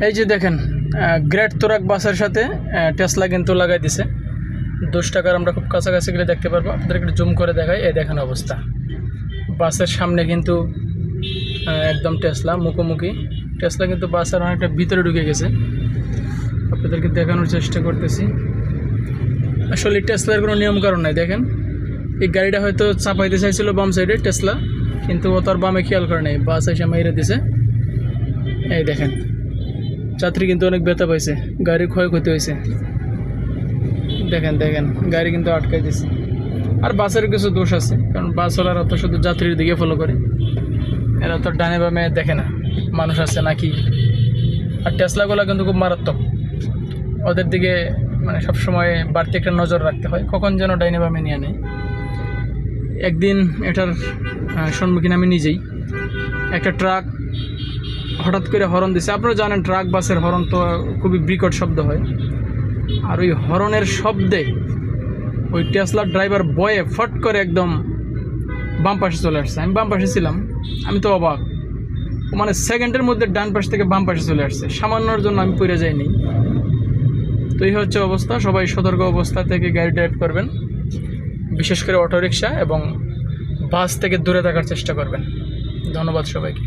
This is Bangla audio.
এই যে দেখেন গ্রেট তোরাক বাসের সাথে টেসলা কিন্তু লাগাই দিছে। 10 টাকার আমরা খুব কাছাকাছি গেলে দেখতে পারবো। আপনাদেরকে একটু জুম করে দেখাই। এই দেখেন অবস্থা, বাসের সামনে কিন্তু একদম টেসলা মুখোমুখি। টেসলা কিন্তু বাসের অনেকটা ভিতরে ঢুকে গেছে। আপনাদেরকে দেখানোর চেষ্টা করতেছি। আসলে টেসলার কোনো নিয়ম কারণ নাই। দেখেন এই গাড়িটা হয়তো চাপাইতে চাইছিল বাম সাইডে টেসলা, কিন্তু ও তার বামে খেয়াল করে নাই, বাস এসে মেরে দিছে। এই দেখেন যাত্রী কিন্তু অনেক ব্যথা পাইছে, গাড়ির ক্ষয়ক্ষতি হয়েছে। দেখেন দেখেন গাড়ি কিন্তু আটকাই দিছে। আর বাসের কিছু দোষ আছে, কারণ বাসওয়ালারা তো শুধু যাত্রীর দিকে ফলো করে, এরা তো ডানে বামে দেখে না মানুষ আছে নাকি। আর টেসলাগুলো কিন্তু খুব মারাত্মক, ওদের দিকে মানে সবসময় বাড়তি একটা নজর রাখতে হয়, কখন যেন ডাইনে বামে নিয়ে নেয়। একদিন এটার সম্মুখীন আমি নিজেই। একটা ট্রাক হঠাৎ করে হর্ন দিছে। আপনারা জানেন ট্রাক বাসের হর্ন তো খুবই বিকট শব্দ হয়। আর ওই হর্নের শব্দে ওই টেসলার ড্রাইভার বয়ে ফট করে একদম বাম পাশে চলে আসছে। আমি বাম পাশে ছিলাম, আমি তো অবাক। মানে সেকেন্ডের মধ্যে ডান পাশ থেকে বাম পাশে চলে আসছে, সামান্যর জন্য আমি পড়ে যাইনি। তো এই হচ্ছে অবস্থা। সবাই সতর্ক অবস্থা থেকে গাড়ি ড্রাইভ করবেন, বিশেষ করে অটোরিকশা এবং বাস থেকে দূরে থাকার চেষ্টা করবেন। ধন্যবাদ সবাইকে।